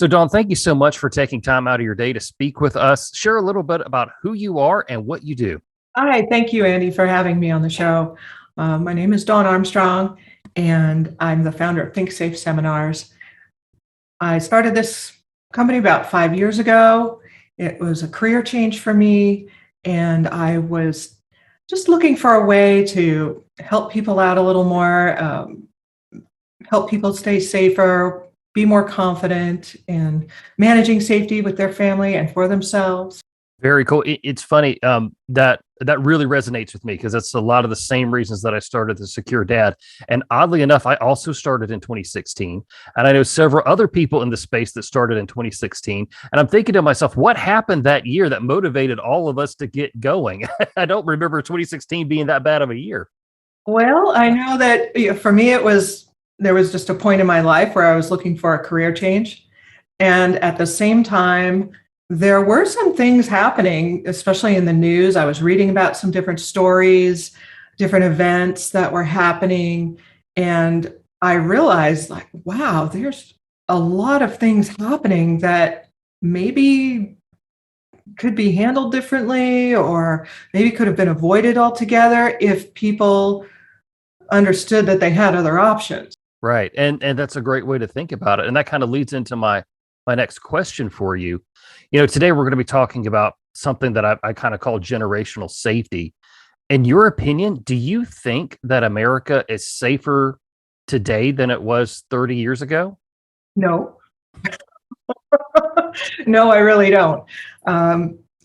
So, Dawn, thank you so much for taking time out of your day to speak with us. Share a little bit about who you are and what you do. Hi, thank you, Andy, for having me on the show. My name is Dawn Armstrong, and I'm the founder of ThinkSafe Seminars. I started this company about 5 years ago. It was a career change for me, and I was just looking for a way to help people out a little more, help people stay safer, be more confident in managing safety with their family and for themselves. Very cool. It's funny that really resonates with me because that's a lot of the same reasons that I started the Secure Dad. And oddly enough, I also started in 2016, and I know several other people in the space that started in 2016. And I'm thinking to myself, what happened that year that motivated all of us to get going? I don't remember 2016 being that bad of a year. Well, I know that for me, there was just a point in my life where I was looking for a career change. And at the same time, there were some things happening, especially in the news. I was reading about some different stories, different events that were happening. And I realized, like, wow, there's a lot of things happening that maybe could be handled differently or maybe could have been avoided altogether if people understood that they had other options. Right. And that's a great way to think about it. And that kind of leads into my next question for you. Today we're going to be talking about something that I kind of call generational safety. In your opinion, do you think that America is safer today than it was 30 years ago? No, no, I really don't.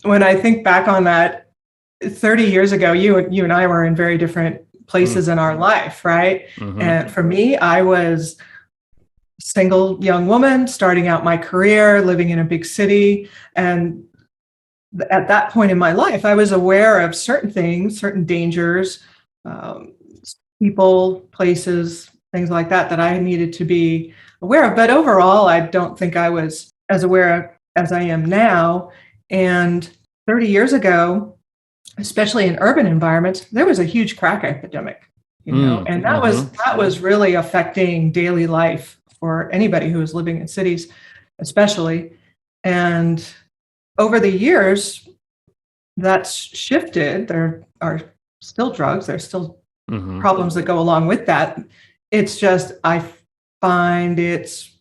When I think back on that, 30 years ago, you and I were in very different places in our life, right? Mm-hmm. And for me, I was a single young woman starting out my career, living in a big city. And at that point in my life, I was aware of certain things, certain dangers, um, people, places, things like that, that I needed to be aware of. But overall, I don't think I was as aware as I am now. And 30 years ago, especially in urban environments, there was a huge crack epidemic, and that was really affecting daily life for anybody who was living in cities, especially. And over the years, that's shifted. There are still drugs. There's still Mm-hmm. problems that go along with that. It's just I find it's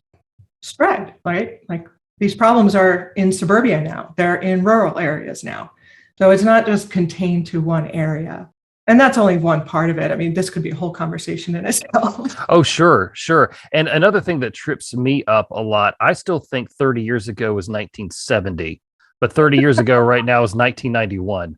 spread, right? Like these problems are in suburbia now. They're in rural areas now. So it's not just contained to one area. And that's only one part of it. I mean, this could be a whole conversation in itself. Oh, sure, sure. And another thing that trips me up a lot, I still think 30 years ago was 1970, but 30 years ago right now is 1991.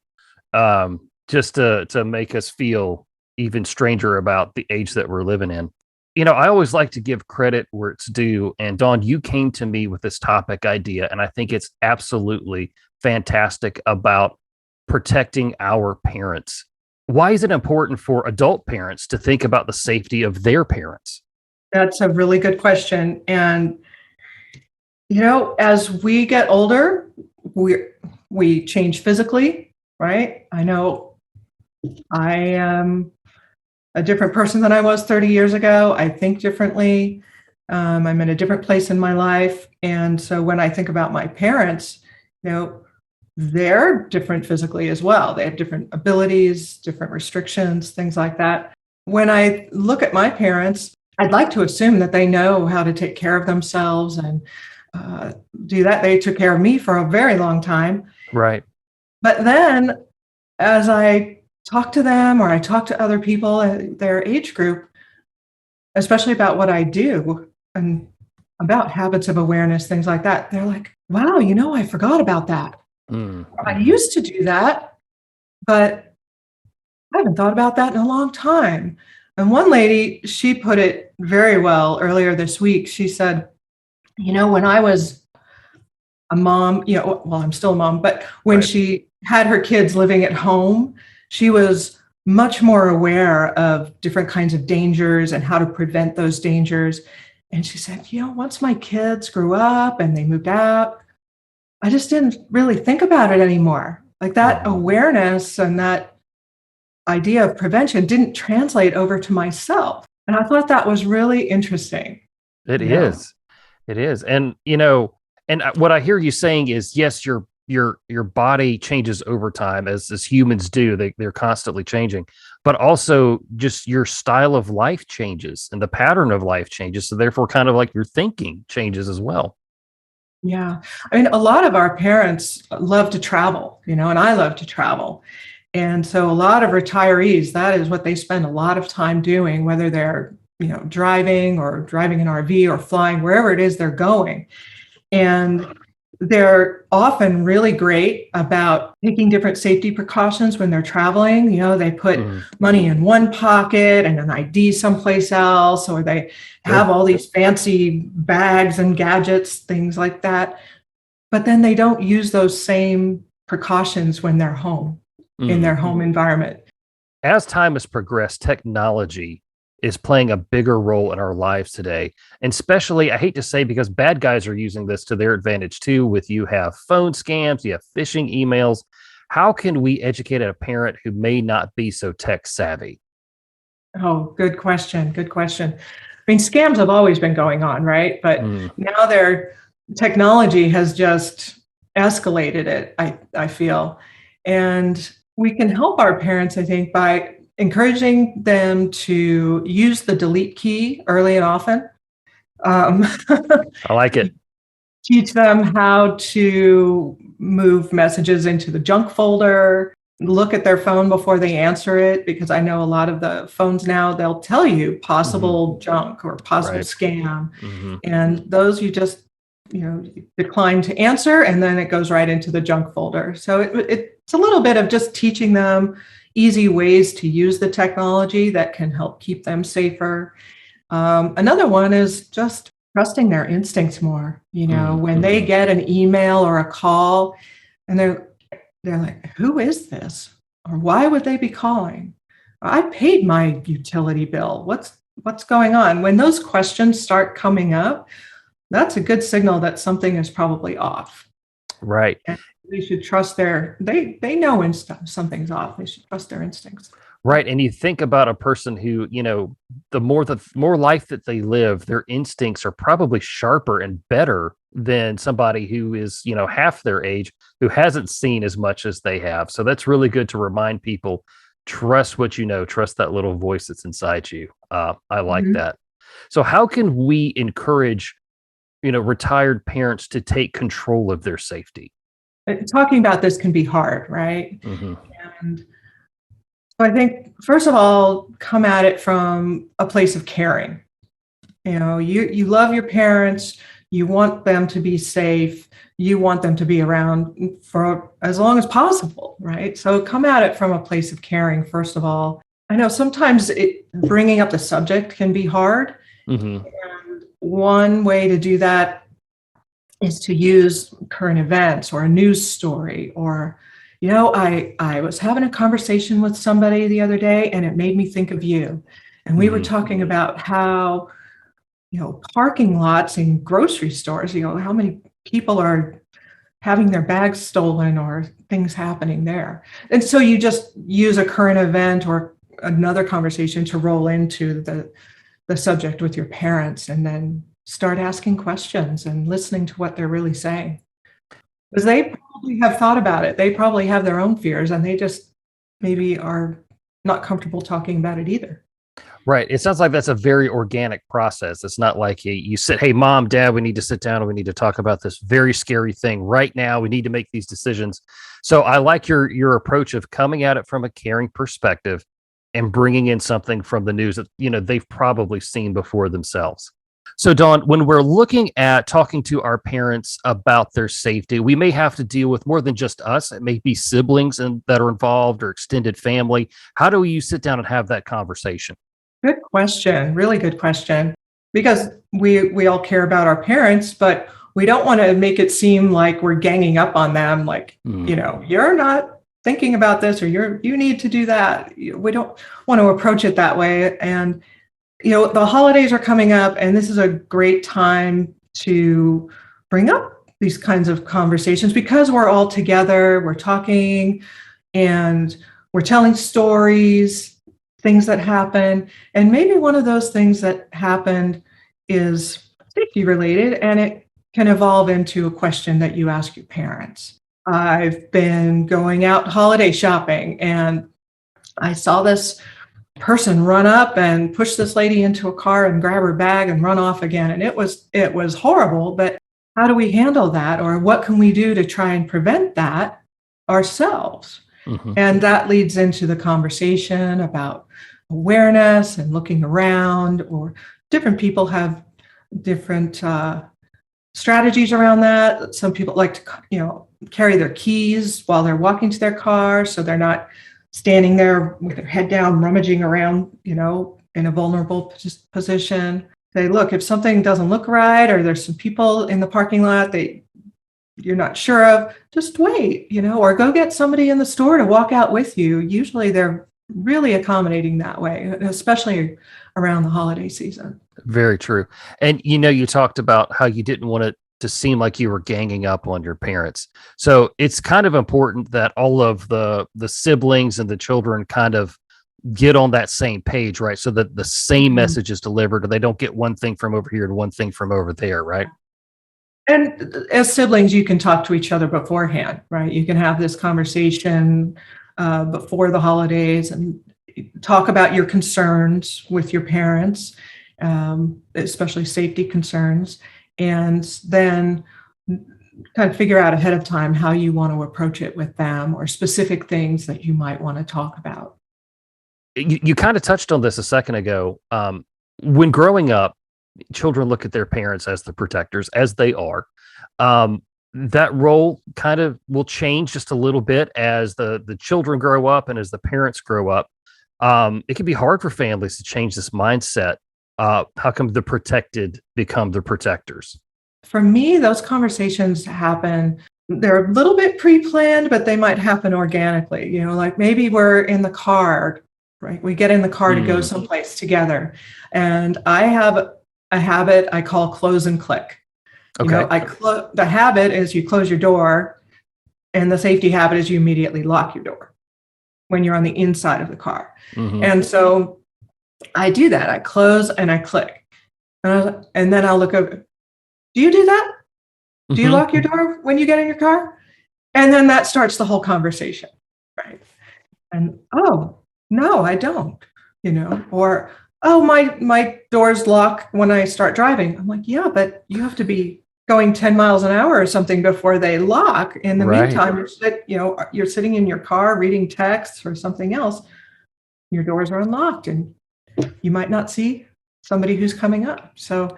Just to make us feel even stranger about the age that we're living in. I always like to give credit where it's due. And Dawn, you came to me with this topic idea, and I think it's absolutely fantastic about protecting our parents. Why is it important for adult parents to think about the safety of their parents? That's a really good question. And, as we get older, we change physically, right? I know I am a different person than I was 30 years ago. I think differently. I'm in a different place in my life. And so when I think about my parents, they're different physically as well. They have different abilities, different restrictions, things like that. When I look at my parents, I'd like to assume that they know how to take care of themselves and do that. They took care of me for a very long time. Right. But then as I talk to them or I talk to other people in their age group, especially about what I do and about habits of awareness, things like that, they're like, wow, I forgot about that. I used to do that, but I haven't thought about that in a long time. And one lady, she put it very well earlier this week. She said, when I was a mom, well, I'm still a mom, but when Right. she had her kids living at home, she was much more aware of different kinds of dangers and how to prevent those dangers. And she said, once my kids grew up and they moved out, I just didn't really think about it anymore. Like that Mhm. awareness and that idea of prevention didn't translate over to myself. And I thought that was really interesting, It you know? is. It is. And and what I hear you saying is yes, your body changes over time as humans do. They're constantly changing, but also just your style of life changes and the pattern of life changes. So therefore kind of like your thinking changes as well. Yeah. I mean, a lot of our parents love to travel, and I love to travel. And so a lot of retirees, that is what they spend a lot of time doing, whether they're, driving or driving an RV or flying, wherever it is they're going. And they're often really great about taking different safety precautions when they're traveling. They put Mhm. money in one pocket and an ID someplace else, or they have Sure. all these fancy bags and gadgets, things like that. But then they don't use those same precautions when they're home in Mhm. their home environment. As time has progressed, technology is playing a bigger role in our lives today. And especially, I hate to say, because bad guys are using this to their advantage too. With you have phone scams, you have phishing emails. How can we educate a parent who may not be so tech savvy? Oh, good question. Good question. I mean, scams have always been going on, right? But Mm, now their technology has just escalated it, I feel. And we can help our parents, I think, by encouraging them to use the delete key early and often. Um, I like it. teach them how to move messages into the junk folder, look at their phone before they answer it, because I know a lot of the phones now, they'll tell you Hmm. possible junk or possible Right. scam. Hmm. And those you just, decline to answer, and then it goes right into the junk folder. So it's a little bit of just teaching them easy ways to use the technology that can help keep them safer. Another one is just trusting their instincts more. When they Hmm. get an email or a call, and they're like, "Who is this?" Or "Why would they be calling? I paid my utility bill. What's going on?" When those questions start coming up, that's a good signal that something is probably off. Right. And they should trust they know when something's off. They should trust their instincts. Right. And you think about a person who, the more life that they live, their instincts are probably sharper and better than somebody who is, half their age, who hasn't seen as much as they have. So that's really good to remind people, trust what you know, trust that little voice that's inside you. I like Mhm. that. So how can we encourage, retired parents to take control of their safety? Talking about this can be hard, right? Hmm. And so I think, first of all, come at it from a place of caring. You love your parents, you want them to be safe, you want them to be around for as long as possible, right? So come at it from a place of caring, first of all. I know sometimes bringing up the subject can be hard. Hmm. And one way to do that is to use current events or a news story, or I was having a conversation with somebody the other day and it made me think of you, and we were Hmm. talking about how parking lots in grocery stores, how many people are having their bags stolen or things happening there. And so you just use a current event or another conversation to roll into the subject with your parents, and then start asking questions and listening to what they're really saying. Because they probably have thought about it. They probably have their own fears, and they just maybe are not comfortable talking about it either. Right. It sounds like that's a very organic process. It's not like you said, "Hey, mom, dad, we need to sit down and we need to talk about this very scary thing right now. We need to make these decisions." So I like your approach of coming at it from a caring perspective and bringing in something from the news that they've probably seen before themselves. So Dawn, when we're looking at talking to our parents about their safety, we may have to deal with more than just us. It may be siblings that are involved or extended family. How do you sit down and have that conversation? Good question. Really good question. Because we all care about our parents, but we don't want to make it seem like we're ganging up on them, like, Mm, you're not thinking about this, or you need to do that. We don't want to approach it that way. And the holidays are coming up, and this is a great time to bring up these kinds of conversations, because we're all together, we're talking, and we're telling stories, things that happen. And maybe one of those things that happened is safety related, and it can evolve into a question that you ask your parents. I've been going out holiday shopping, and I saw this person run up and push this lady into a car and grab her bag and run off again. And it was horrible, but how do we handle that? Or what can we do to try and prevent that ourselves? Hmm. And that leads into the conversation about awareness and looking around, or different people have different strategies around that. Some people like to, carry their keys while they're walking to their car, so they're not standing there with their head down, rummaging around, in a vulnerable position. Say, look, if something doesn't look right, or there's some people in the parking lot that you're not sure of, just wait, or go get somebody in the store to walk out with you. Usually they're really accommodating that way, especially around the holiday season. Very true. And you talked about how you didn't want it to seem like you were ganging up on your parents. So it's kind of important that all of the siblings and the children kind of get on that same page, right? So that the same message is delivered, and they don't get one thing from over here and one thing from over there, right? And as siblings, you can talk to each other beforehand, right? You can have this conversation before the holidays and talk about your concerns with your parents, especially safety concerns, and then kind of figure out ahead of time how you want to approach it with them, or specific things that you might want to talk about. You kind of touched on this a second ago. When growing up, children look at their parents as the protectors, as they are. That role kind of will change just a little bit as the children grow up and as the parents grow up. It can be hard for families to change this mindset. How come the protected become the protectors? For me, those conversations happen. They're a little bit pre-planned, but they might happen organically. Like maybe we're in the car, right? We get in the car to go someplace together. And I have a habit I call close and click. Okay. The habit is you close your door, and the safety habit is you immediately lock your door when you're on the inside of the car. Mhm. And so I do that. I close and I click. And then I'll look over. Do you do that? Do you Mhm. lock your door when you get in your car? And then that starts the whole conversation, right? And, oh, no, I don't, or, oh, my doors lock when I start driving. I'm like, yeah, but you have to be going 10 miles an hour or something before they lock. In the Right. meantime, you're sitting in your car reading texts or something else. Your doors are unlocked, and you might not see somebody who's coming up. So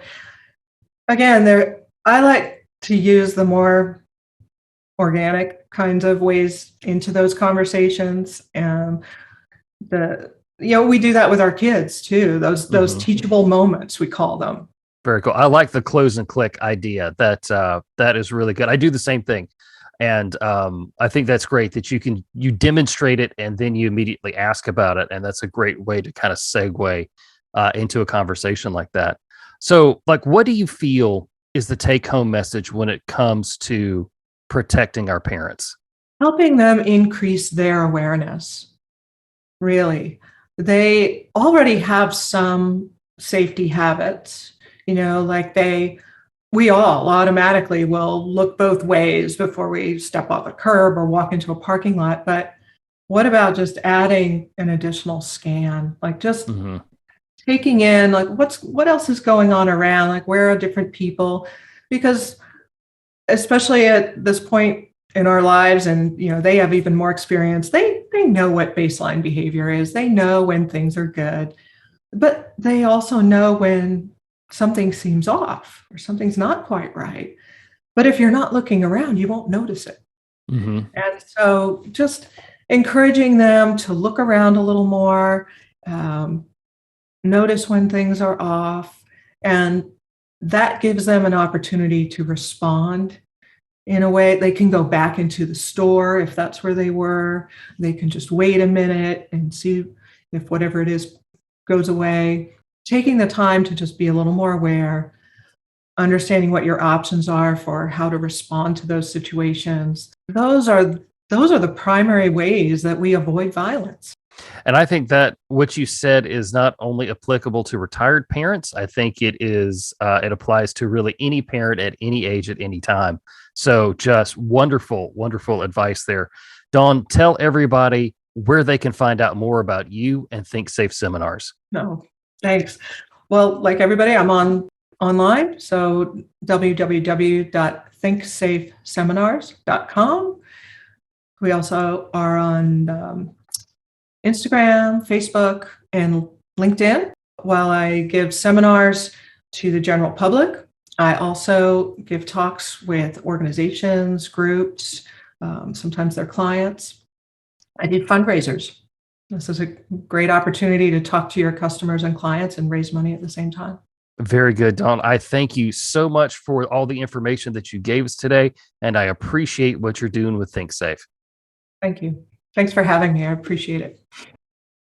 again, I like to use the more organic kinds of ways into those conversations. And we do that with our kids too. Those teachable moments, we call them. Very cool. I like the close and click idea. That is really good. I do the same thing, and I think that's great that you demonstrate it and then you immediately ask about it, and that's a great way to kind of segue into a conversation like that. So, like, what do you feel is the take home message when it comes to protecting our parents? Helping them increase their awareness. Really, they already have some safety habits. Like we all automatically will look both ways before we step off a curb or walk into a parking lot. But what about just adding an additional scan? Like just Mhm. taking in, like, what else is going on around? Like, where are different people? Because especially at this point in our lives, and they have even more experience, they know what baseline behavior is. They know when things are good, but they also know when something seems off or something's not quite right. But if you're not looking around, you won't notice it. Mhm. And so just encouraging them to look around a little more, um, notice when things are off, and that gives them an opportunity to respond in a way. They can go back into the store if that's where they were. They can just wait a minute and see if whatever it is goes away. Taking the time to just be a little more aware, understanding what your options are for how to respond to those situations. Those are the primary ways that we avoid violence. And I think that what you said is not only applicable to retired parents. I think it applies to really any parent at any age at any time. So just wonderful, wonderful advice there. Dawn, tell everybody where they can find out more about you and Think Safe seminars. No, thanks. Well, like everybody, I'm online. So www.thinksafeseminars.com. We also are on Instagram, Facebook, and LinkedIn. While I give seminars to the general public, I also give talks with organizations, groups, sometimes their clients. I do fundraisers. This is a great opportunity to talk to your customers and clients and raise money at the same time. Very good, Dawn. I thank you so much for all the information that you gave us today, and I appreciate what you're doing with Think Safe. Thank you. Thanks for having me. I appreciate it.